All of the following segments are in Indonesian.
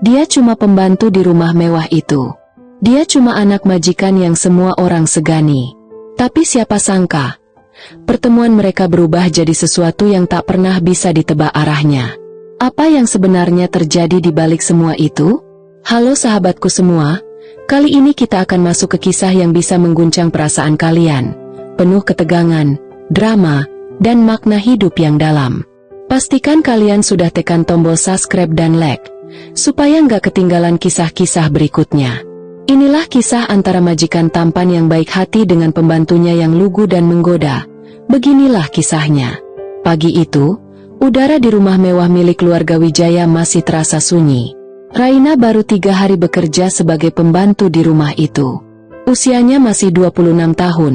Dia cuma pembantu di rumah mewah itu. Dia cuma anak majikan yang semua orang segani. Tapi siapa sangka, pertemuan mereka berubah jadi sesuatu yang tak pernah bisa ditebak arahnya. Apa yang sebenarnya terjadi di balik semua itu? Halo sahabatku semua, kali ini kita akan masuk ke kisah yang bisa mengguncang perasaan kalian, penuh ketegangan, drama, dan makna hidup yang dalam. Pastikan kalian sudah tekan tombol subscribe dan like, supaya nggak ketinggalan kisah-kisah berikutnya. Inilah kisah antara majikan tampan yang baik hati dengan pembantunya yang lugu dan menggoda. Beginilah kisahnya. Pagi itu, udara di rumah mewah milik keluarga Wijaya masih terasa sunyi. Raina baru 3 hari bekerja sebagai pembantu di rumah itu. Usianya masih 26 tahun,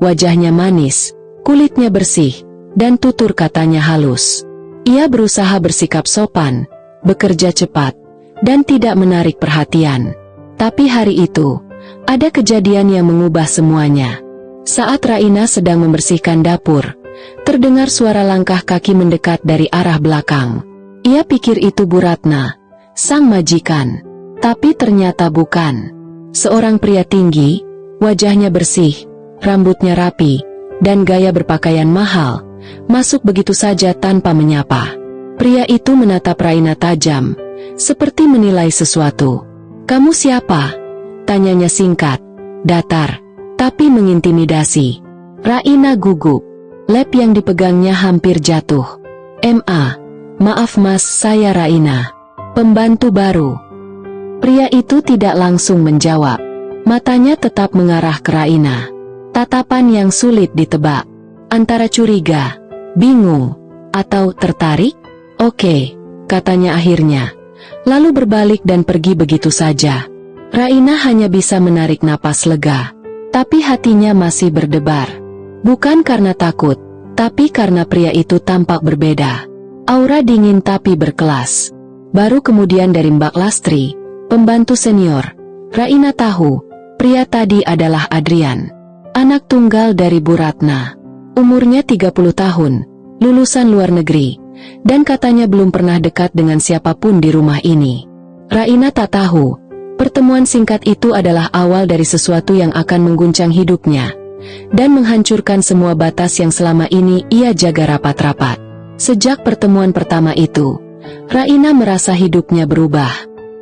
wajahnya manis, kulitnya bersih, dan tutur katanya halus. Ia berusaha bersikap sopan, bekerja cepat, dan tidak menarik perhatian. Tapi hari itu, ada kejadian yang mengubah semuanya. Saat Raina sedang membersihkan dapur, terdengar suara langkah kaki mendekat dari arah belakang. Ia pikir itu Bu Ratna, sang majikan. Tapi ternyata bukan. Seorang pria tinggi, wajahnya bersih, rambutnya rapi, dan gaya berpakaian mahal, masuk begitu saja tanpa menyapa. Pria itu menatap Raina tajam, seperti menilai sesuatu. "Kamu siapa?" tanyanya singkat, datar, tapi mengintimidasi. Raina gugup. Lap yang dipegangnya hampir jatuh. Maaf mas, saya Raina, pembantu baru." Pria itu tidak langsung menjawab. Matanya tetap mengarah ke Raina. Tatapan yang sulit ditebak. Antara curiga, bingung, atau tertarik? "Oke," katanya akhirnya. Lalu berbalik dan pergi begitu saja. Raina hanya bisa menarik napas lega. Tapi hatinya masih berdebar. Bukan karena takut, tapi karena pria itu tampak berbeda. Aura dingin tapi berkelas. Baru kemudian dari Mbak Lastri, pembantu senior, Raina tahu, pria tadi adalah Adrian. Anak tunggal dari Bu Ratna. Umurnya 30 tahun, lulusan luar negeri, dan katanya belum pernah dekat dengan siapapun di rumah ini. Raina tak tahu, pertemuan singkat itu adalah awal dari sesuatu yang akan mengguncang hidupnya, dan menghancurkan semua batas yang selama ini ia jaga rapat-rapat. Sejak pertemuan pertama itu, Raina merasa hidupnya berubah.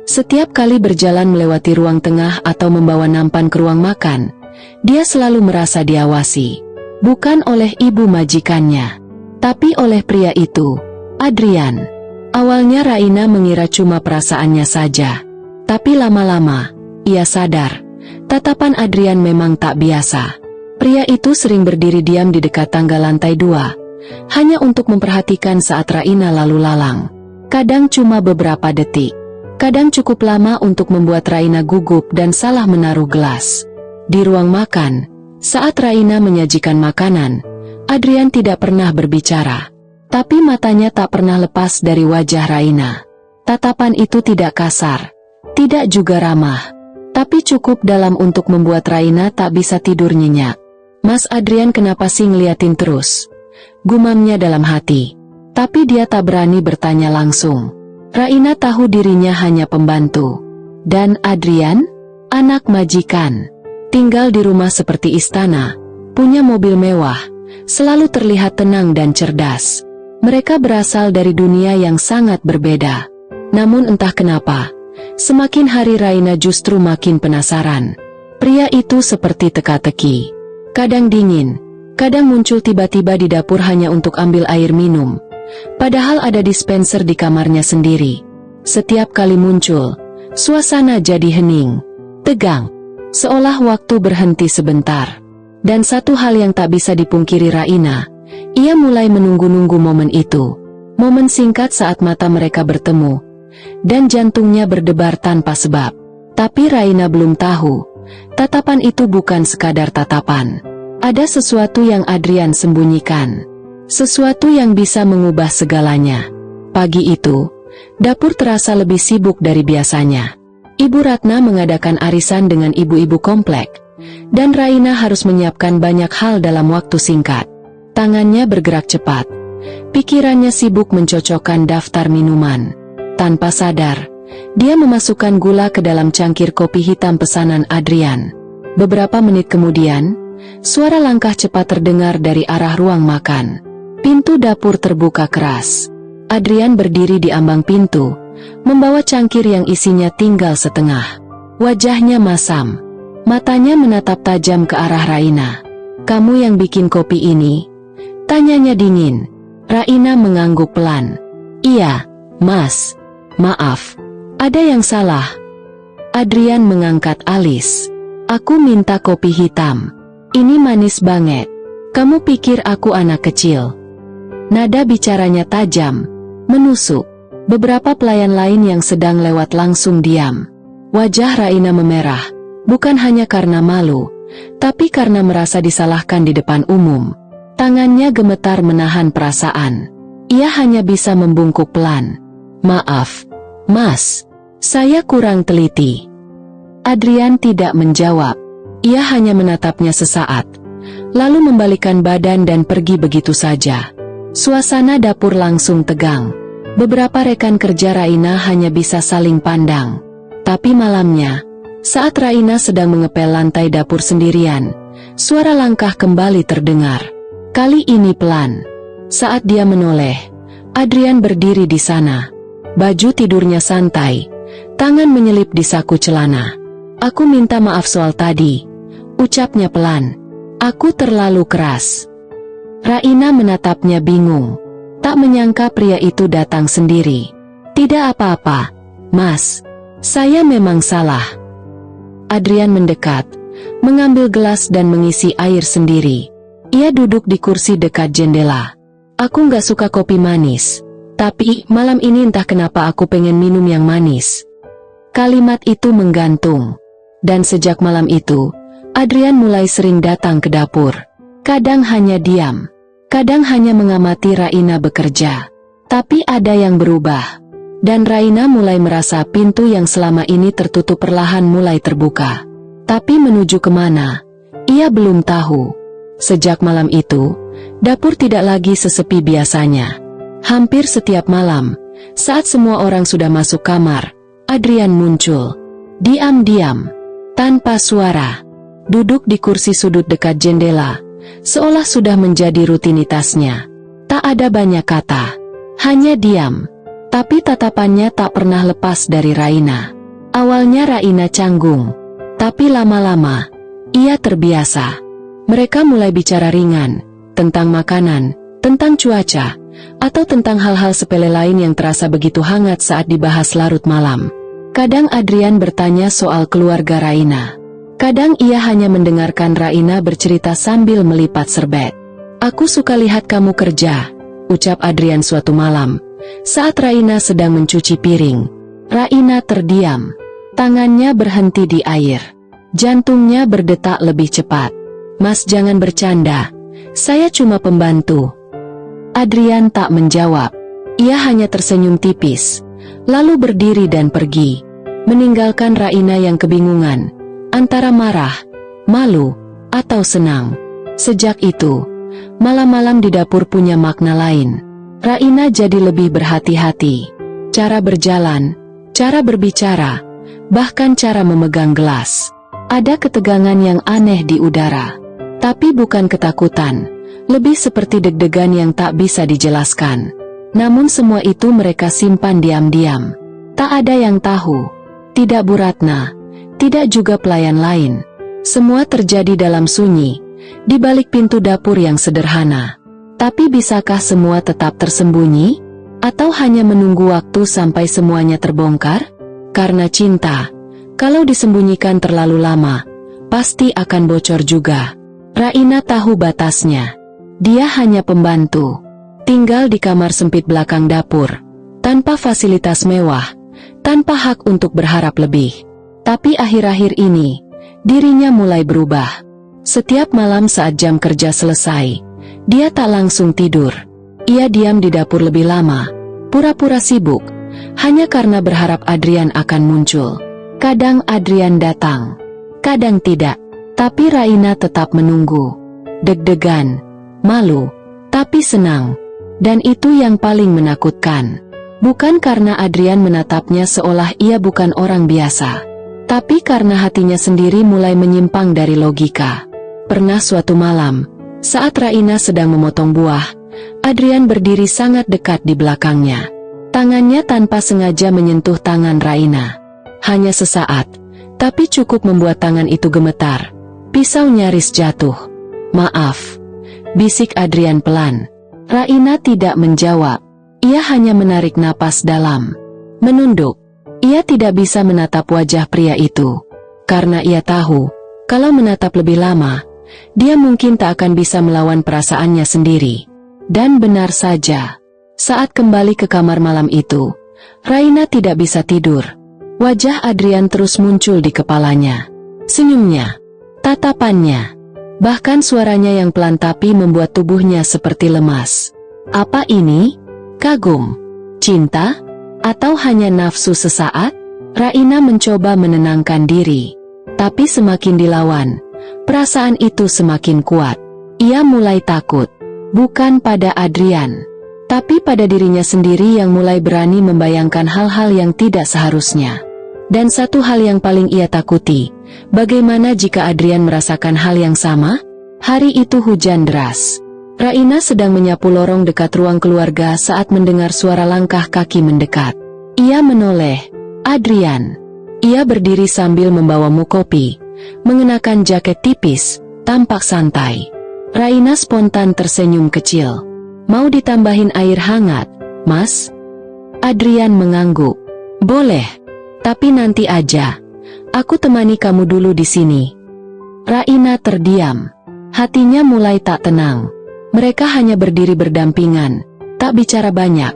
Setiap kali berjalan melewati ruang tengah atau membawa nampan ke ruang makan, dia selalu merasa diawasi. Bukan oleh ibu majikannya, tapi oleh pria itu, Adrian. Awalnya Raina mengira cuma perasaannya saja. Tapi lama-lama, ia sadar, tatapan Adrian memang tak biasa. Pria itu sering berdiri diam di dekat tangga lantai 2, hanya untuk memperhatikan saat Raina lalu lalang. Kadang cuma beberapa detik, kadang cukup lama untuk membuat Raina gugup dan salah menaruh gelas. Di ruang makan, saat Raina menyajikan makanan, Adrian tidak pernah berbicara. Tapi matanya tak pernah lepas dari wajah Raina. Tatapan itu tidak kasar, tidak juga ramah, tapi cukup dalam untuk membuat Raina tak bisa tidur nyenyak. "Mas Adrian kenapa sih ngeliatin terus?" gumamnya dalam hati. Tapi dia tak berani bertanya langsung. Raina tahu dirinya hanya pembantu. Dan Adrian, anak majikan, tinggal di rumah seperti istana, punya mobil mewah, selalu terlihat tenang dan cerdas. Mereka berasal dari dunia yang sangat berbeda. Namun entah kenapa, semakin hari Raina justru makin penasaran. Pria itu seperti teka-teki. Kadang dingin, kadang muncul tiba-tiba di dapur hanya untuk ambil air minum. Padahal ada dispenser di kamarnya sendiri. Setiap kali muncul, suasana jadi hening, tegang, seolah waktu berhenti sebentar. Dan satu hal yang tak bisa dipungkiri Raina, ia mulai menunggu-nunggu momen itu. Momen singkat saat mata mereka bertemu, dan jantungnya berdebar tanpa sebab. Tapi Raina belum tahu, tatapan itu bukan sekadar tatapan. Ada sesuatu yang Adrian sembunyikan. Sesuatu yang bisa mengubah segalanya. Pagi itu, dapur terasa lebih sibuk dari biasanya. Ibu Ratna mengadakan arisan dengan ibu-ibu komplek, dan Raina harus menyiapkan banyak hal dalam waktu singkat. Tangannya bergerak cepat, pikirannya sibuk mencocokkan daftar minuman. Tanpa sadar, dia memasukkan gula ke dalam cangkir kopi hitam pesanan Adrian. Beberapa menit kemudian, suara langkah cepat terdengar dari arah ruang makan. Pintu dapur terbuka keras. Adrian berdiri di ambang pintu, membawa cangkir yang isinya tinggal setengah. Wajahnya masam. Matanya menatap tajam ke arah Raina. "Kamu yang bikin kopi ini?" tanyanya dingin. Raina mengangguk pelan. "Iya, Mas. Maaf, ada yang salah." Adrian mengangkat alis. "Aku minta kopi hitam. Ini manis banget. Kamu pikir aku anak kecil?" Nada bicaranya tajam, menusuk. Beberapa pelayan lain yang sedang lewat langsung diam. Wajah Raina memerah, bukan hanya karena malu, tapi karena merasa disalahkan di depan umum. Tangannya gemetar menahan perasaan. Ia hanya bisa membungkuk pelan. "Maaf, Mas. Saya kurang teliti." Adrian tidak menjawab. Ia hanya menatapnya sesaat, lalu membalikkan badan dan pergi begitu saja. Suasana dapur langsung tegang. Beberapa rekan kerja Raina hanya bisa saling pandang. Tapi malamnya, saat Raina sedang mengepel lantai dapur sendirian, suara langkah kembali terdengar. Kali ini pelan. Saat dia menoleh, Adrian berdiri di sana. Baju tidurnya santai, tangan menyelip di saku celana. "Aku minta maaf soal tadi," ucapnya pelan. "Aku terlalu keras." Raina menatapnya bingung. Tak menyangka pria itu datang sendiri. "Tidak apa-apa, Mas. Saya memang salah." Adrian mendekat, mengambil gelas dan mengisi air sendiri. Ia duduk di kursi dekat jendela. "Aku nggak suka kopi manis. Tapi malam ini entah kenapa aku pengen minum yang manis." Kalimat itu menggantung. Dan sejak malam itu, Adrian mulai sering datang ke dapur. Kadang hanya diam, kadang hanya mengamati Raina bekerja. Tapi ada yang berubah. Dan Raina mulai merasa pintu yang selama ini tertutup perlahan mulai terbuka. Tapi menuju kemana? Ia belum tahu. Sejak malam itu, dapur tidak lagi sesepi biasanya. Hampir setiap malam, saat semua orang sudah masuk kamar, Adrian muncul. Diam-diam, tanpa suara, duduk di kursi sudut dekat jendela, seolah sudah menjadi rutinitasnya. Tak ada banyak kata, hanya diam. Tapi tatapannya tak pernah lepas dari Raina. Awalnya Raina canggung, tapi lama-lama, ia terbiasa. Mereka mulai bicara ringan, tentang makanan, tentang cuaca, atau tentang hal-hal sepele lain yang terasa begitu hangat saat dibahas larut malam. Kadang Adrian bertanya soal keluarga Raina. Kadang ia hanya mendengarkan Raina bercerita sambil melipat serbet. "Aku suka lihat kamu kerja," ucap Adrian suatu malam, saat Raina sedang mencuci piring. Raina terdiam. Tangannya berhenti di air. Jantungnya berdetak lebih cepat. "Mas, jangan bercanda. Saya cuma pembantu." Adrian tak menjawab. Ia hanya tersenyum tipis, lalu berdiri dan pergi, meninggalkan Raina yang kebingungan, antara marah, malu, atau senang. Sejak itu, malam-malam di dapur punya makna lain. Raina jadi lebih berhati-hati. Cara berjalan, cara berbicara, bahkan cara memegang gelas. Ada ketegangan yang aneh di udara. Tapi bukan ketakutan, lebih seperti deg-degan yang tak bisa dijelaskan. Namun semua itu mereka simpan diam-diam. Tak ada yang tahu. Tidak Bu Ratna, tidak juga pelayan lain. Semua terjadi dalam sunyi, di balik pintu dapur yang sederhana. Tapi bisakah semua tetap tersembunyi? Atau hanya menunggu waktu sampai semuanya terbongkar? Karena cinta, kalau disembunyikan terlalu lama, pasti akan bocor juga. Raina tahu batasnya. Dia hanya pembantu, tinggal di kamar sempit belakang dapur, tanpa fasilitas mewah, tanpa hak untuk berharap lebih. Tapi akhir-akhir ini, dirinya mulai berubah. Setiap malam saat jam kerja selesai, dia tak langsung tidur. Ia diam di dapur lebih lama, pura-pura sibuk, hanya karena berharap Adrian akan muncul. Kadang Adrian datang, kadang tidak, tapi Raina tetap menunggu. Deg-degan, malu, tapi senang. Dan itu yang paling menakutkan. Bukan karena Adrian menatapnya seolah ia bukan orang biasa, tapi karena hatinya sendiri mulai menyimpang dari logika. Pernah suatu malam, saat Raina sedang memotong buah, Adrian berdiri sangat dekat di belakangnya. Tangannya tanpa sengaja menyentuh tangan Raina. Hanya sesaat, tapi cukup membuat tangan itu gemetar. Pisau nyaris jatuh. "Maaf," bisik Adrian pelan. Raina tidak menjawab. Ia hanya menarik napas dalam. Menunduk. Ia tidak bisa menatap wajah pria itu. Karena ia tahu, kalau menatap lebih lama, dia mungkin tak akan bisa melawan perasaannya sendiri. Dan benar saja. Saat kembali ke kamar malam itu, Raina tidak bisa tidur. Wajah Adrian terus muncul di kepalanya. Senyumnya, tatapannya, bahkan suaranya yang pelan tapi membuat tubuhnya seperti lemas. Apa ini? Kagum? Cinta? Atau hanya nafsu sesaat? Raina mencoba menenangkan diri. Tapi semakin dilawan, perasaan itu semakin kuat. Ia mulai takut. Bukan pada Adrian, tapi pada dirinya sendiri yang mulai berani membayangkan hal-hal yang tidak seharusnya. Dan satu hal yang paling ia takuti, bagaimana jika Adrian merasakan hal yang sama? Hari itu hujan deras. Raina sedang menyapu lorong dekat ruang keluarga saat mendengar suara langkah kaki mendekat. Ia menoleh. Adrian. Ia berdiri sambil membawa muk kopi, mengenakan jaket tipis, tampak santai. Raina spontan tersenyum kecil. "Mau ditambahin air hangat, Mas?" Adrian mengangguk. "Boleh, tapi nanti aja. Aku temani kamu dulu di sini." Raina terdiam. Hatinya mulai tak tenang. Mereka hanya berdiri berdampingan, tak bicara banyak,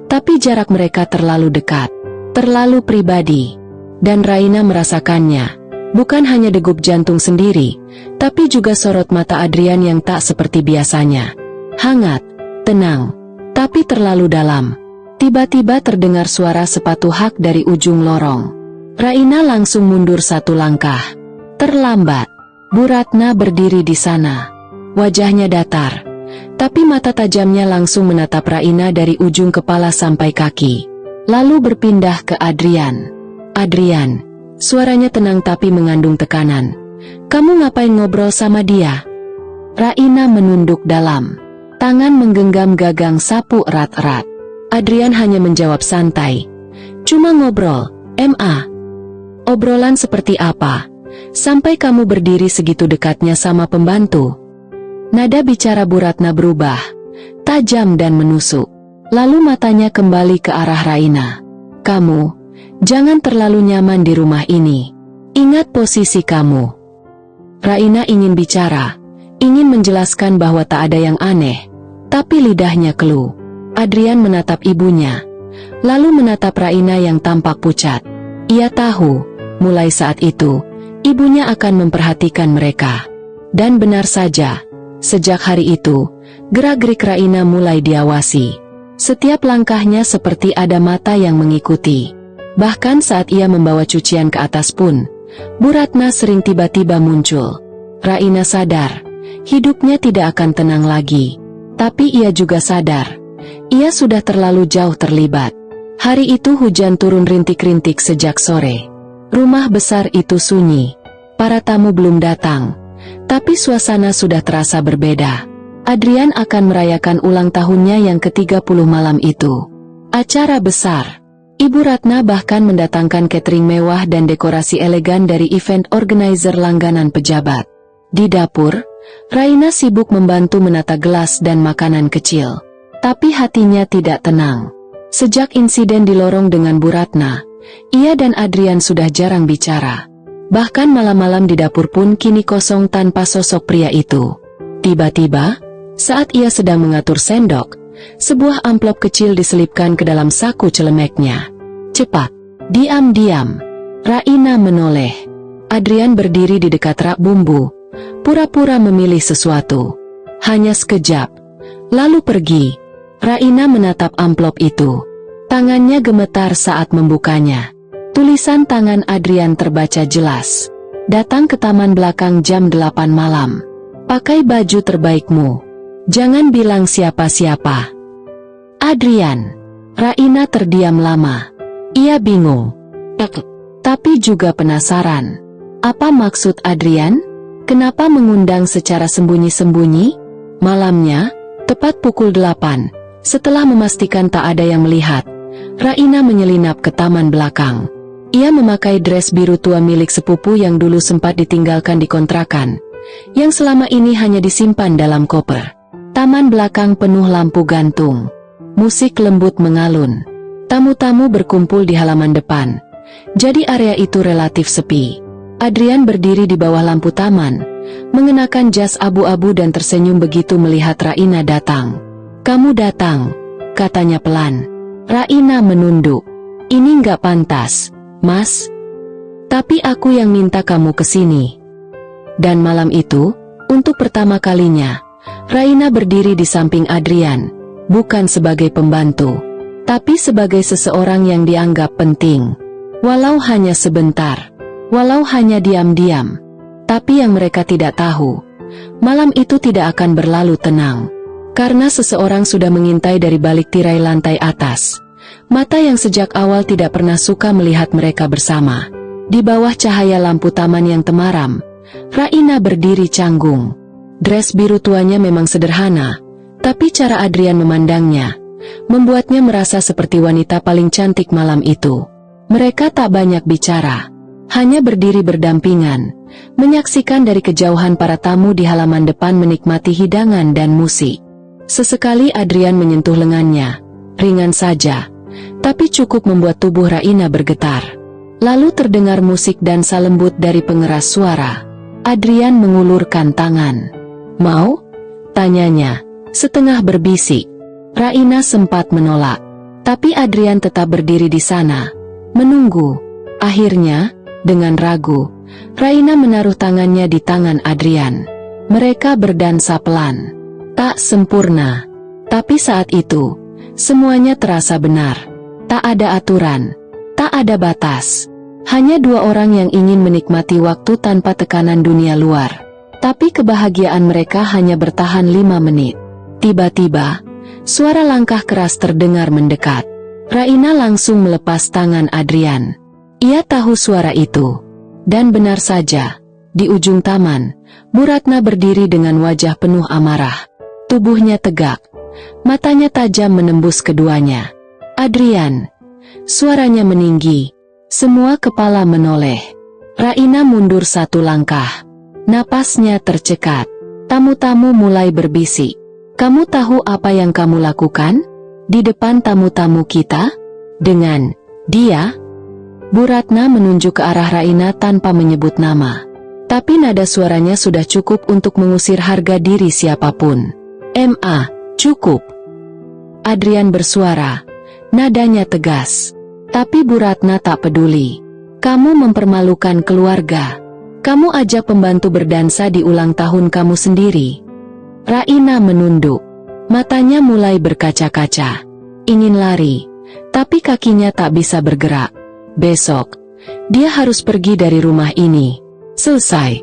tapi jarak mereka terlalu dekat, terlalu pribadi. Dan Raina merasakannya, bukan hanya degup jantung sendiri, tapi juga sorot mata Adrian yang tak seperti biasanya. Hangat, tenang, tapi terlalu dalam. Tiba-tiba terdengar suara sepatu hak dari ujung lorong. Raina langsung mundur satu langkah. Terlambat. Bu Ratna berdiri di sana. Wajahnya datar, tapi mata tajamnya langsung menatap Raina dari ujung kepala sampai kaki. Lalu berpindah ke Adrian. "Adrian," suaranya tenang tapi mengandung tekanan. "Kamu ngapain ngobrol sama dia?" Raina menunduk dalam. Tangan menggenggam gagang sapu erat-erat. Adrian hanya menjawab santai. "Cuma ngobrol, Ma." "Obrolan seperti apa? Sampai kamu berdiri segitu dekatnya sama pembantu?" Nada bicara Bu Ratna berubah, tajam dan menusuk. Lalu matanya kembali ke arah Raina. "Kamu, jangan terlalu nyaman di rumah ini. Ingat posisi kamu." Raina ingin bicara, ingin menjelaskan bahwa tak ada yang aneh, tapi lidahnya keluh. Adrian menatap ibunya, lalu menatap Raina yang tampak pucat. Ia tahu, mulai saat itu, ibunya akan memperhatikan mereka. Dan benar saja, sejak hari itu, gerak-gerik Raina mulai diawasi. Setiap langkahnya seperti ada mata yang mengikuti. Bahkan saat ia membawa cucian ke atas pun, Bu Ratna sering tiba-tiba muncul. Raina sadar, hidupnya tidak akan tenang lagi. Tapi ia juga sadar, ia sudah terlalu jauh terlibat. Hari itu hujan turun rintik-rintik sejak sore. Rumah besar itu sunyi. Para tamu belum datang, tapi suasana sudah terasa berbeda. Adrian akan merayakan ulang tahunnya yang ke-30 malam itu. Acara besar. Ibu Ratna bahkan mendatangkan catering mewah dan dekorasi elegan dari event organizer langganan pejabat. Di dapur, Raina sibuk membantu menata gelas dan makanan kecil. Tapi hatinya tidak tenang. Sejak insiden di lorong dengan Bu Ratna, ia dan Adrian sudah jarang bicara. Bahkan malam-malam di dapur pun kini kosong tanpa sosok pria itu. Tiba-tiba, saat ia sedang mengatur sendok, sebuah amplop kecil diselipkan ke dalam saku celemeknya. "Cepat, diam-diam." Raina menoleh. Adrian berdiri di dekat rak bumbu, pura-pura memilih sesuatu. Hanya sekejap, lalu pergi. Raina menatap amplop itu. Tangannya gemetar saat membukanya. Tulisan tangan Adrian terbaca jelas. "Datang ke taman belakang jam 8 malam. Pakai baju terbaikmu. Jangan bilang siapa-siapa." Adrian. Raina terdiam lama. Ia bingung. Tapi juga penasaran. Apa maksud Adrian? Kenapa mengundang secara sembunyi-sembunyi? Malamnya, tepat pukul 8, setelah memastikan tak ada yang melihat, Raina menyelinap ke taman belakang. Ia memakai dress biru tua milik sepupu yang dulu sempat ditinggalkan di kontrakan, yang selama ini hanya disimpan dalam koper. Taman belakang penuh lampu gantung. Musik lembut mengalun. Tamu-tamu berkumpul di halaman depan. Jadi area itu relatif sepi. Adrian berdiri di bawah lampu taman, mengenakan jas abu-abu dan tersenyum begitu melihat Raina datang. "Kamu datang," katanya pelan. Raina menunduk. "Ini nggak pantas, Mas. Tapi aku yang minta kamu kesini." Dan malam itu, untuk pertama kalinya, Raina berdiri di samping Adrian, bukan sebagai pembantu, tapi sebagai seseorang yang dianggap penting. Walau hanya sebentar, walau hanya diam-diam. Tapi yang mereka tidak tahu, malam itu tidak akan berlalu tenang. Karena seseorang sudah mengintai dari balik tirai lantai atas. Mata yang sejak awal tidak pernah suka melihat mereka bersama. Di bawah cahaya lampu taman yang temaram, Raina berdiri canggung. Dress biru tuanya memang sederhana, tapi cara Adrian memandangnya membuatnya merasa seperti wanita paling cantik malam itu. Mereka tak banyak bicara, hanya berdiri berdampingan, menyaksikan dari kejauhan para tamu di halaman depan menikmati hidangan dan musik. Sesekali Adrian menyentuh lengannya, ringan saja, tapi cukup membuat tubuh Raina bergetar. Lalu terdengar musik dansa lembut dari pengeras suara. Adrian mengulurkan tangan. "Mau?" tanyanya, setengah berbisik. Raina sempat menolak, tapi Adrian tetap berdiri di sana, menunggu. Akhirnya, dengan ragu, Raina menaruh tangannya di tangan Adrian. Mereka berdansa pelan. Tak sempurna, tapi saat itu, semuanya terasa benar. Tak ada aturan, tak ada batas. Hanya dua orang yang ingin menikmati waktu tanpa tekanan dunia luar. Tapi kebahagiaan mereka hanya bertahan 5 menit. Tiba-tiba, suara langkah keras terdengar mendekat. Raina langsung melepas tangan Adrian. Ia tahu suara itu. Dan benar saja, di ujung taman, Bu Ratna berdiri dengan wajah penuh amarah. Tubuhnya tegak, matanya tajam menembus keduanya. "Adrian!" Suaranya meninggi. Semua kepala menoleh. Raina mundur 1 langkah. Napasnya tercekat. Tamu-tamu mulai berbisik. "Kamu tahu apa yang kamu lakukan? Di depan tamu-tamu kita? Dengan dia?" Bu Ratna menunjuk ke arah Raina tanpa menyebut nama. Tapi nada suaranya sudah cukup untuk mengusir harga diri siapapun. Cukup." Adrian bersuara. Nadanya tegas. Tapi Bu Ratna tak peduli. "Kamu mempermalukan keluarga. Kamu ajak pembantu berdansa di ulang tahun kamu sendiri." Raina menunduk. Matanya mulai berkaca-kaca. Ingin lari, tapi kakinya tak bisa bergerak. Besok, dia harus pergi dari rumah ini. Selesai.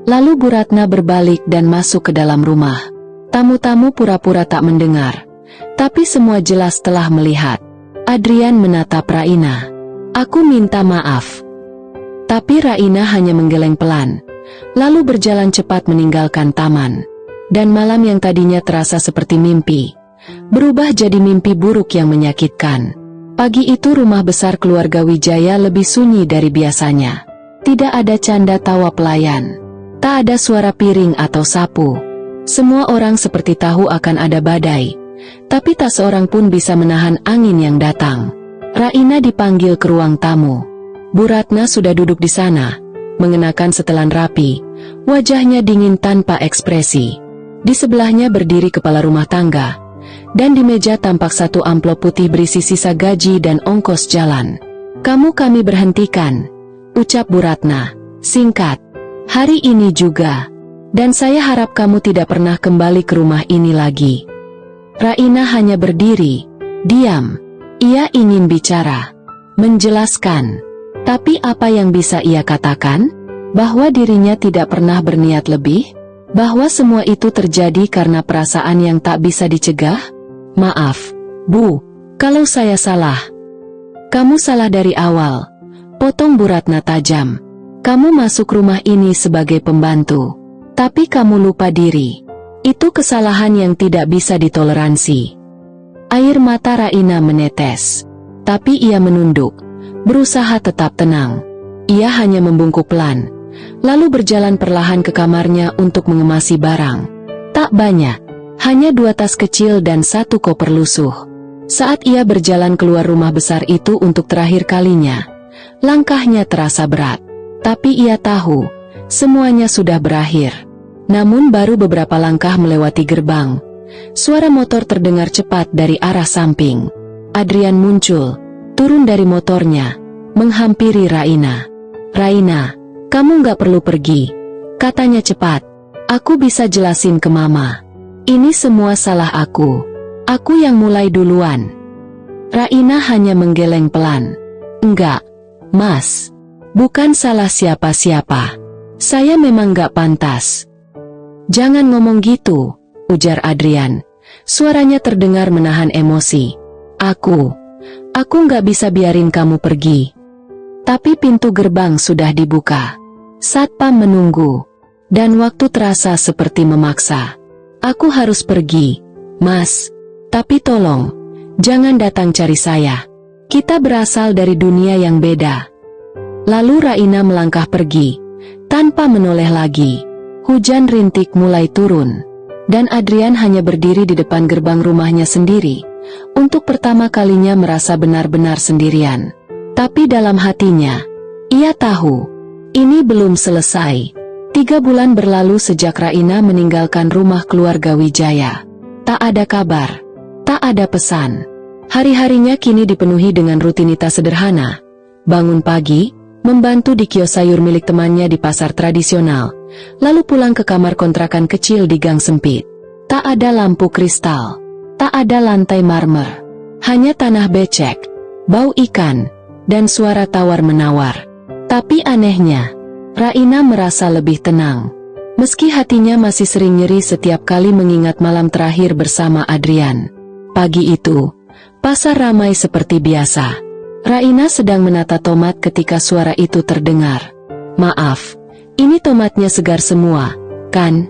Lalu Bu Ratna berbalik dan masuk ke dalam rumah. Tamu-tamu pura-pura tak mendengar, tapi semua jelas telah melihat. Adrian menatap Raina. "Aku minta maaf." Tapi Raina hanya menggeleng pelan, lalu berjalan cepat meninggalkan taman. Dan malam yang tadinya terasa seperti mimpi, berubah jadi mimpi buruk yang menyakitkan. Pagi itu rumah besar keluarga Wijaya lebih sunyi dari biasanya. Tidak ada canda tawa pelayan. Tak ada suara piring atau sapu. Semua orang seperti tahu akan ada badai, tapi tak seorang pun bisa menahan angin yang datang. Raina dipanggil ke ruang tamu. Bu Ratna sudah duduk di sana, mengenakan setelan rapi, wajahnya dingin tanpa ekspresi. Di sebelahnya berdiri kepala rumah tangga, dan di meja tampak 1 amplop putih berisi sisa gaji dan ongkos jalan. Kami berhentikan," ucap Bu Ratna, singkat. "Hari ini juga. Dan saya harap kamu tidak pernah kembali ke rumah ini lagi." Raina hanya berdiri, diam. Ia ingin bicara, menjelaskan. Tapi apa yang bisa ia katakan? Bahwa dirinya tidak pernah berniat lebih? Bahwa semua itu terjadi karena perasaan yang tak bisa dicegah? "Maaf, Bu," Kalau saya salah, kamu salah dari awal. Potong Bu Ratna tajam. Kamu masuk rumah ini sebagai pembantu, tapi kamu lupa diri. Itu kesalahan yang tidak bisa ditoleransi. Air mata Raina menetes, tapi ia menunduk, berusaha tetap tenang. Ia hanya membungkuk pelan, lalu berjalan perlahan ke kamarnya untuk mengemasi barang. Tak banyak, hanya 2 tas kecil dan 1 koper lusuh. Saat ia berjalan keluar rumah besar itu untuk terakhir kalinya, langkahnya terasa berat. Tapi ia tahu, semuanya sudah berakhir. Namun baru beberapa langkah melewati gerbang, suara motor terdengar cepat dari arah samping. Adrian muncul, turun dari motornya, menghampiri Raina. "Raina, kamu nggak perlu pergi," katanya cepat. "Aku bisa jelasin ke Mama. Ini semua salah aku. Aku yang mulai duluan." Raina hanya menggeleng pelan. "Enggak, Mas. Bukan salah siapa-siapa. Saya memang gak pantas." "Jangan ngomong gitu," ujar Adrian. Suaranya terdengar menahan emosi. Aku gak bisa biarin kamu pergi." Tapi pintu gerbang sudah dibuka. Satpam menunggu. Dan waktu terasa seperti memaksa. "Aku harus pergi, Mas. Tapi tolong, jangan datang cari saya. Kita berasal dari dunia yang beda." Lalu Raina melangkah pergi, tanpa menoleh lagi. Hujan rintik mulai turun, dan Adrian hanya berdiri di depan gerbang rumahnya sendiri. Untuk pertama kalinya merasa benar-benar sendirian. Tapi dalam hatinya, ia tahu, ini belum selesai. 3 bulan berlalu sejak Raina meninggalkan rumah keluarga Wijaya. Tak ada kabar, tak ada pesan. Hari-harinya kini dipenuhi dengan rutinitas sederhana. Bangun pagi, membantu di kios sayur milik temannya di pasar tradisional, lalu pulang ke kamar kontrakan kecil di gang sempit. Tak ada lampu kristal, tak ada lantai marmer, hanya tanah becek, bau ikan, dan suara tawar-menawar. Tapi anehnya, Raina merasa lebih tenang. Meski hatinya masih sering nyeri setiap kali mengingat malam terakhir bersama Adrian. Pagi itu, pasar ramai seperti biasa. Raina sedang menata tomat ketika suara itu terdengar. "Maaf, ini tomatnya segar semua, kan?"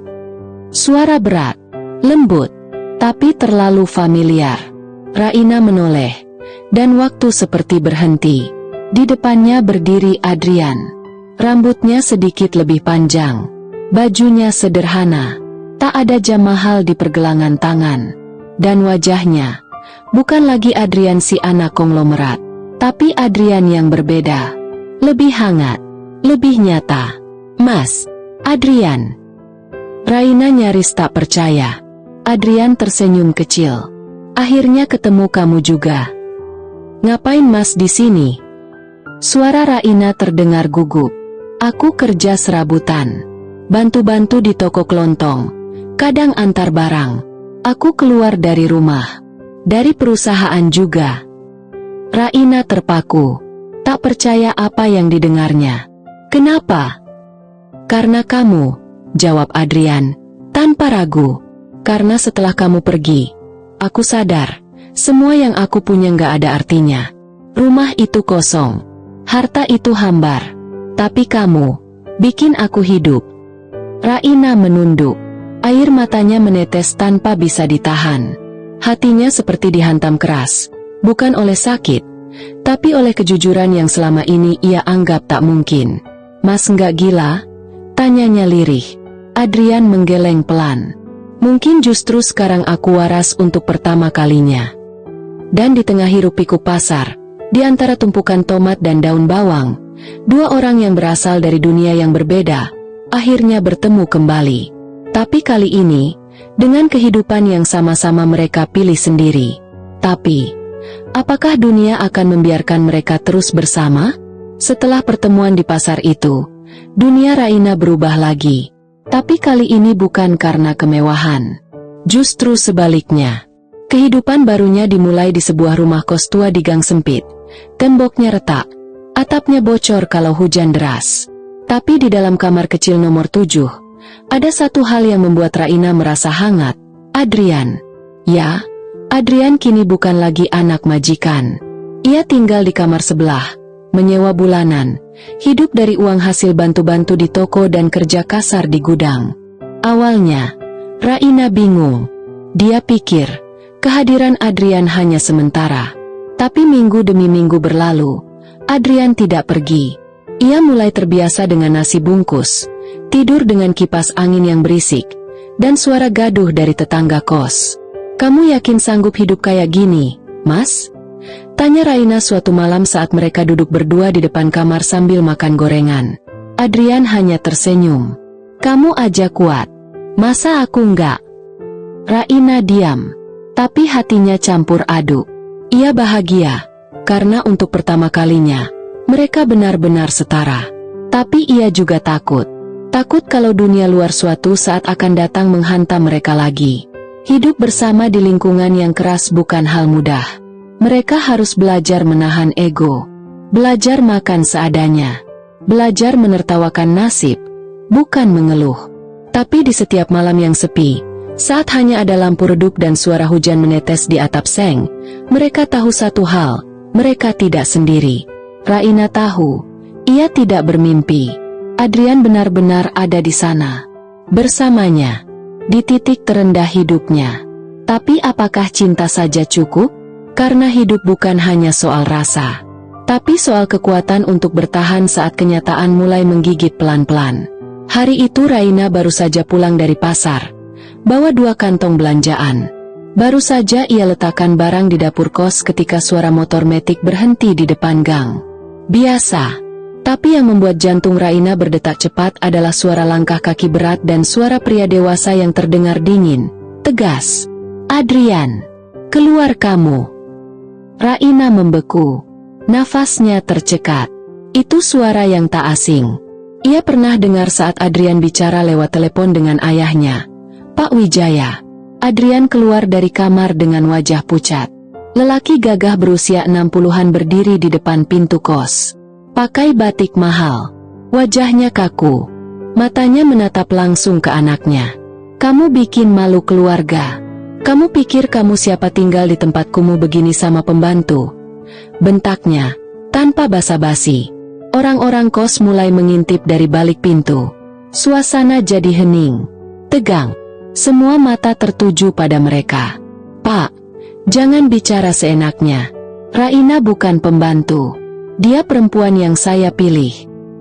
Suara berat, lembut, tapi terlalu familiar. Raina menoleh, dan waktu seperti berhenti. Di depannya berdiri Adrian. Rambutnya sedikit lebih panjang, bajunya sederhana, tak ada jam mahal di pergelangan tangan. Dan wajahnya, bukan lagi Adrian si anak konglomerat, tapi Adrian yang berbeda, lebih hangat, lebih nyata. "Mas, Adrian." Raina nyaris tak percaya. Adrian tersenyum kecil. "Akhirnya ketemu kamu juga. Ngapain Mas di sini?" Suara Raina terdengar gugup. "Aku kerja serabutan, bantu-bantu di toko kelontong, kadang antar barang. Aku keluar dari rumah, dari perusahaan juga." Raina terpaku, tak percaya apa yang didengarnya. "Kenapa?" "Karena kamu," jawab Adrian, tanpa ragu. "Karena setelah kamu pergi, aku sadar, semua yang aku punya gak ada artinya. Rumah itu kosong, harta itu hambar. Tapi kamu, bikin aku hidup." Raina menunduk, air matanya menetes tanpa bisa ditahan. Hatinya seperti dihantam keras. Bukan oleh sakit, tapi oleh kejujuran yang selama ini ia anggap tak mungkin. "Mas nggak gila?" tanyanya lirih. Adrian menggeleng pelan. "Mungkin justru sekarang aku waras untuk pertama kalinya." Dan di tengah hiruk-pikuk pasar, di antara tumpukan tomat dan daun bawang, 2 orang yang berasal dari dunia yang berbeda, akhirnya bertemu kembali. Tapi kali ini, dengan kehidupan yang sama-sama mereka pilih sendiri. Tapi apakah dunia akan membiarkan mereka terus bersama? Setelah pertemuan di pasar itu, dunia Raina berubah lagi. Tapi kali ini bukan karena kemewahan. Justru sebaliknya. Kehidupan barunya dimulai di sebuah rumah kos tua di gang sempit. Temboknya retak, atapnya bocor kalau hujan deras. Tapi di dalam kamar kecil nomor 7, ada satu hal yang membuat Raina merasa hangat. Adrian. Ya, Adrian kini bukan lagi anak majikan. Ia tinggal di kamar sebelah, menyewa bulanan, hidup dari uang hasil bantu-bantu di toko dan kerja kasar di gudang. Awalnya, Raina bingung. Dia pikir, kehadiran Adrian hanya sementara. Tapi minggu demi minggu berlalu, Adrian tidak pergi. Ia mulai terbiasa dengan nasi bungkus, tidur dengan kipas angin yang berisik, dan suara gaduh dari tetangga kos. "Kamu yakin sanggup hidup kayak gini, Mas?" tanya Raina suatu malam saat mereka duduk berdua di depan kamar sambil makan gorengan. Adrian hanya tersenyum. "Kamu aja kuat. Masa aku enggak?" Raina diam, tapi hatinya campur aduk. Ia bahagia, karena untuk pertama kalinya, mereka benar-benar setara. Tapi ia juga takut. Takut kalau dunia luar suatu saat akan datang menghantam mereka lagi. Hidup bersama di lingkungan yang keras bukan hal mudah. Mereka harus belajar menahan ego, belajar makan seadanya, belajar menertawakan nasib, bukan mengeluh. Tapi di setiap malam yang sepi, saat hanya ada lampu redup dan suara hujan menetes di atap seng, mereka tahu satu hal, mereka tidak sendiri. Raina tahu, ia tidak bermimpi. Adrian benar-benar ada di sana, bersamanya, di titik terendah hidupnya. Tapi apakah cinta saja cukup? Karena hidup bukan hanya soal rasa, tapi soal kekuatan untuk bertahan saat kenyataan mulai menggigit pelan-pelan. Hari itu Raina baru saja pulang dari pasar, bawa 2 kantong belanjaan. Baru saja ia letakkan barang di dapur kos ketika suara motor metik berhenti di depan gang. Biasa, tapi yang membuat jantung Raina berdetak cepat adalah suara langkah kaki berat dan suara pria dewasa yang terdengar dingin, tegas. "Adrian, keluar kamu." Raina membeku. Nafasnya tercekat. Itu suara yang tak asing. Ia pernah dengar saat Adrian bicara lewat telepon dengan ayahnya, Pak Wijaya. Adrian keluar dari kamar dengan wajah pucat. Lelaki gagah berusia 60-an berdiri di depan pintu kos. Pakai batik mahal. Wajahnya kaku. Matanya menatap langsung ke anaknya. "Kamu bikin malu keluarga. Kamu pikir kamu siapa tinggal di tempat kumuh begini sama pembantu?" bentaknya, tanpa basa-basi. Orang-orang kos mulai mengintip dari balik pintu. Suasana jadi hening, tegang. Semua mata tertuju pada mereka. "Pak, jangan bicara seenaknya. Raina bukan pembantu. Dia perempuan yang saya pilih,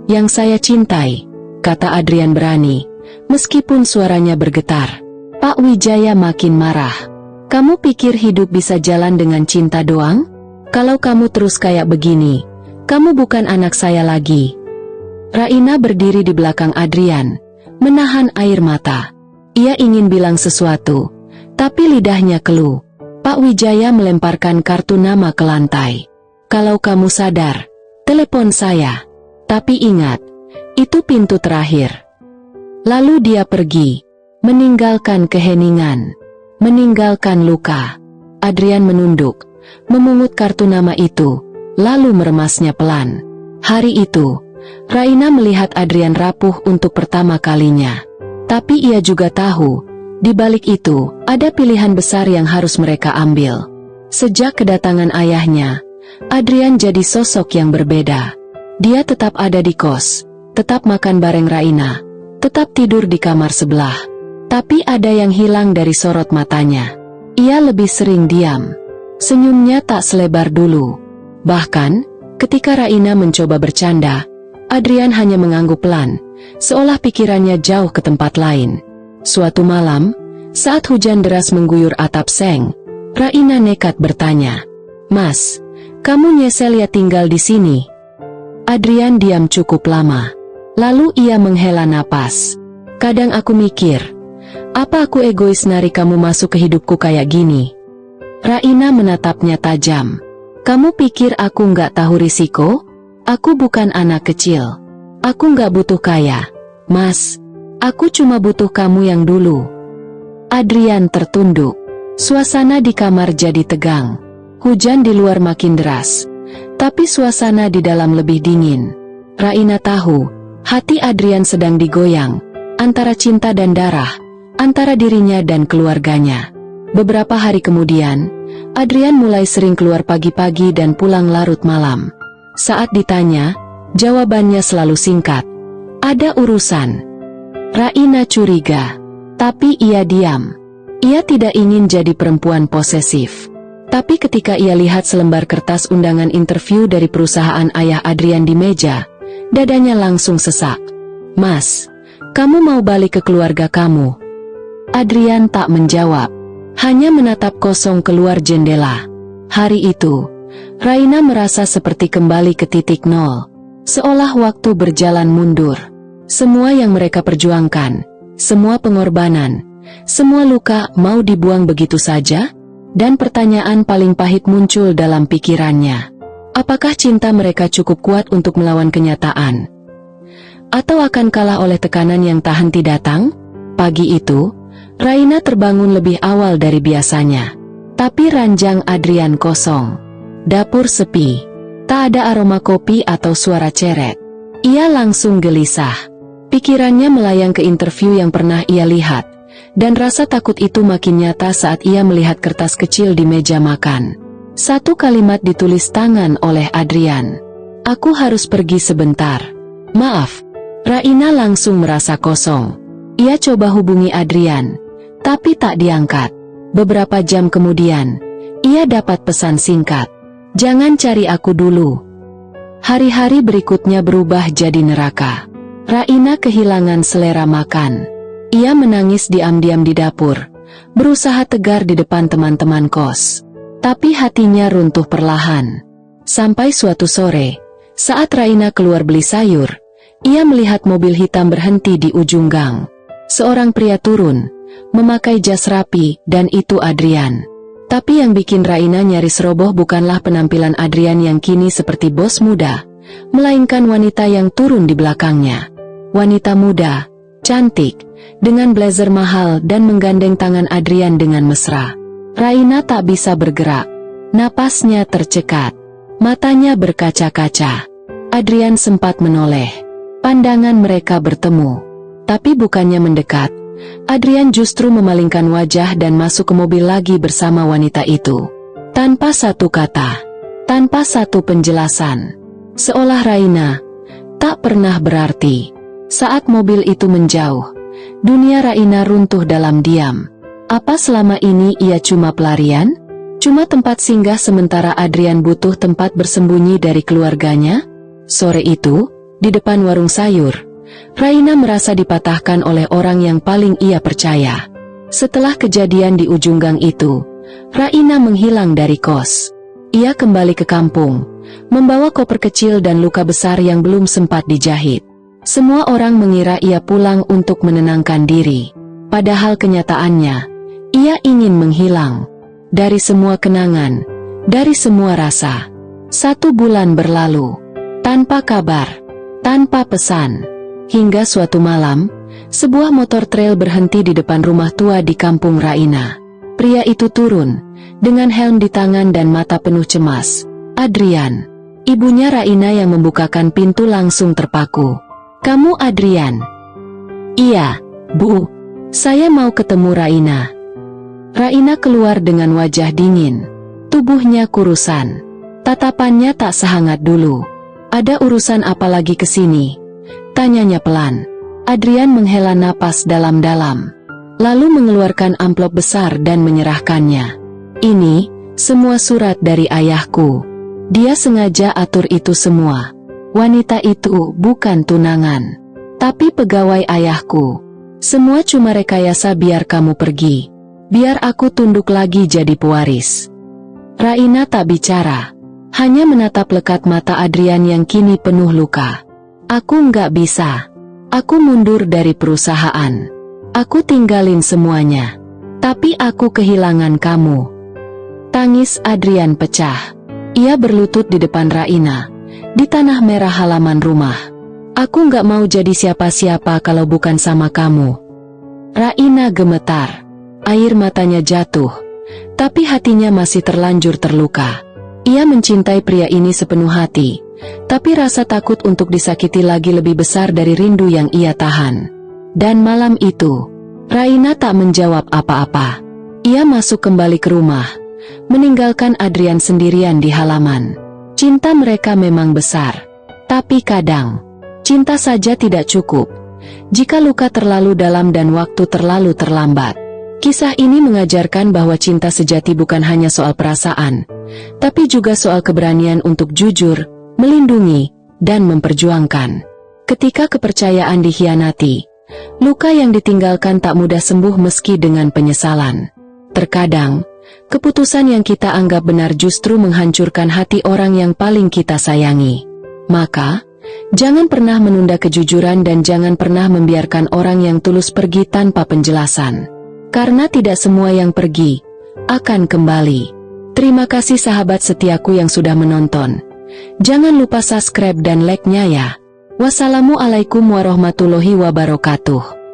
yang saya cintai," kata Adrian berani, meskipun suaranya bergetar. Pak Wijaya makin marah. "Kamu pikir hidup bisa jalan dengan cinta doang? Kalau kamu terus kayak begini, kamu bukan anak saya lagi." Raina berdiri di belakang Adrian, menahan air mata. Ia ingin bilang sesuatu, tapi lidahnya keluh. Pak Wijaya melemparkan kartu nama ke lantai. "Kalau kamu sadar, telepon saya. Tapi ingat, itu pintu terakhir." Lalu dia pergi, meninggalkan keheningan, meninggalkan luka. Adrian menunduk, memungut kartu nama itu, lalu meremasnya pelan. Hari itu, Raina melihat Adrian rapuh untuk pertama kalinya. Tapi ia juga tahu, di balik itu, ada pilihan besar yang harus mereka ambil. Sejak kedatangan ayahnya, Adrian jadi sosok yang berbeda. Dia tetap ada di kos, tetap makan bareng Raina, tetap tidur di kamar sebelah. Tapi ada yang hilang dari sorot matanya. Ia lebih sering diam. Senyumnya tak selebar dulu. Bahkan, ketika Raina mencoba bercanda, Adrian hanya mengangguk pelan, seolah pikirannya jauh ke tempat lain. Suatu malam, saat hujan deras mengguyur atap seng, Raina nekat bertanya, "Mas, kamu nyesel ya tinggal di sini?" Adrian diam cukup lama. Lalu ia menghela napas. "Kadang aku mikir, apa aku egois narik kamu masuk ke hidupku kayak gini?" Raina menatapnya tajam. "Kamu pikir aku nggak tahu risiko? Aku bukan anak kecil. Aku nggak butuh kaya, Mas. Aku cuma butuh kamu yang dulu." Adrian tertunduk. Suasana di kamar jadi tegang. Hujan di luar makin deras, tapi suasana di dalam lebih dingin. Raina tahu, hati Adrian sedang digoyang, antara cinta dan darah, antara dirinya dan keluarganya. Beberapa hari kemudian, Adrian mulai sering keluar pagi-pagi dan pulang larut malam. Saat ditanya, jawabannya selalu singkat. Ada urusan. Raina curiga. Tapi ia diam. Ia tidak ingin jadi perempuan posesif. Tapi ketika ia lihat selembar kertas undangan interview dari perusahaan ayah Adrian di meja, dadanya langsung sesak. Mas, kamu mau balik ke keluarga kamu? Adrian tak menjawab. Hanya menatap kosong keluar jendela. Hari itu, Raina merasa seperti kembali ke titik nol. Seolah waktu berjalan mundur. Semua yang mereka perjuangkan, semua pengorbanan, semua luka mau dibuang begitu saja? Dan pertanyaan paling pahit muncul dalam pikirannya. Apakah cinta mereka cukup kuat untuk melawan kenyataan? Atau akan kalah oleh tekanan yang tak henti datang? Pagi itu, Raina terbangun lebih awal dari biasanya. Tapi ranjang Adrian kosong. Dapur sepi. Tak ada aroma kopi atau suara ceret. Ia langsung gelisah. Pikirannya melayang ke interview yang pernah ia lihat. Dan rasa takut itu makin nyata saat ia melihat kertas kecil di meja makan. Satu kalimat ditulis tangan oleh Adrian. Aku harus pergi sebentar. Maaf. Raina langsung merasa kosong. Ia coba hubungi Adrian, tapi tak diangkat. Beberapa jam kemudian, ia dapat pesan singkat. Jangan cari aku dulu. Hari-hari berikutnya berubah jadi neraka. Raina kehilangan selera makan. Ia menangis diam-diam di dapur, berusaha tegar di depan teman-teman kos. Tapi hatinya runtuh perlahan. Sampai suatu sore, saat Raina keluar beli sayur, ia melihat mobil hitam berhenti di ujung gang. Seorang pria turun, memakai jas rapi, dan itu Adrian. Tapi yang bikin Raina nyaris roboh bukanlah penampilan Adrian yang kini seperti bos muda, melainkan wanita yang turun di belakangnya. Wanita muda, cantik, dengan blazer mahal dan menggandeng tangan Adrian dengan mesra. Raina tak bisa bergerak. Napasnya tercekat. Matanya berkaca-kaca. Adrian sempat menoleh. Pandangan mereka bertemu. Tapi bukannya mendekat, Adrian justru memalingkan wajah dan masuk ke mobil lagi bersama wanita itu. Tanpa satu kata, tanpa satu penjelasan. Seolah Raina tak pernah berarti. Saat mobil itu menjauh, dunia Raina runtuh dalam diam. Apa selama ini ia cuma pelarian? Cuma tempat singgah sementara Adrian butuh tempat bersembunyi dari keluarganya? Sore itu, di depan warung sayur, Raina merasa dipatahkan oleh orang yang paling ia percaya. Setelah kejadian di ujung gang itu, Raina menghilang dari kos. Ia kembali ke kampung, membawa koper kecil dan luka besar yang belum sempat dijahit. Semua orang mengira ia pulang untuk menenangkan diri. Padahal kenyataannya, ia ingin menghilang. Dari semua kenangan, dari semua rasa. 1 bulan berlalu, tanpa kabar, tanpa pesan. Hingga suatu malam, sebuah motor trail berhenti di depan rumah tua di kampung Raina. Pria itu turun, dengan helm di tangan dan mata penuh cemas. Adrian. Ibunya Raina yang membukakan pintu langsung terpaku. Kamu Adrian? Iya, Bu. Saya mau ketemu Raina. Raina keluar dengan wajah dingin. Tubuhnya kurusan. Tatapannya tak sehangat dulu. Ada urusan apa lagi kesini? Tanyanya pelan. Adrian menghela napas dalam-dalam. Lalu mengeluarkan amplop besar dan menyerahkannya. Ini, semua surat dari ayahku. Dia sengaja atur itu semua. Wanita itu bukan tunangan, tapi pegawai ayahku. Semua cuma rekayasa biar kamu pergi. Biar aku tunduk lagi jadi pewaris. Raina tak bicara. Hanya menatap lekat mata Adrian yang kini penuh luka. Aku nggak bisa. Aku mundur dari perusahaan. Aku tinggalin semuanya. Tapi aku kehilangan kamu. Tangis Adrian pecah. Ia berlutut di depan Raina, di tanah merah halaman rumah. Aku nggak mau jadi siapa-siapa kalau bukan sama kamu. Raina gemetar. Air matanya jatuh. Tapi hatinya masih terlanjur terluka. Ia mencintai pria ini sepenuh hati. Tapi rasa takut untuk disakiti lagi lebih besar dari rindu yang ia tahan. Dan malam itu, Raina tak menjawab apa-apa. Ia masuk kembali ke rumah, meninggalkan Adrian sendirian di halaman. Cinta mereka memang besar, tapi kadang cinta saja tidak cukup jika luka terlalu dalam dan waktu terlalu terlambat. Kisah ini mengajarkan bahwa cinta sejati bukan hanya soal perasaan, tapi juga soal keberanian untuk jujur, melindungi, dan memperjuangkan. Ketika kepercayaan dikhianati, luka yang ditinggalkan tak mudah sembuh meski dengan penyesalan. Terkadang, keputusan yang kita anggap benar justru menghancurkan hati orang yang paling kita sayangi. Maka, jangan pernah menunda kejujuran dan jangan pernah membiarkan orang yang tulus pergi tanpa penjelasan. Karena tidak semua yang pergi akan kembali. Terima kasih sahabat setiaku yang sudah menonton. Jangan lupa subscribe dan like-nya ya. Wassalamualaikum warahmatullahi wabarakatuh.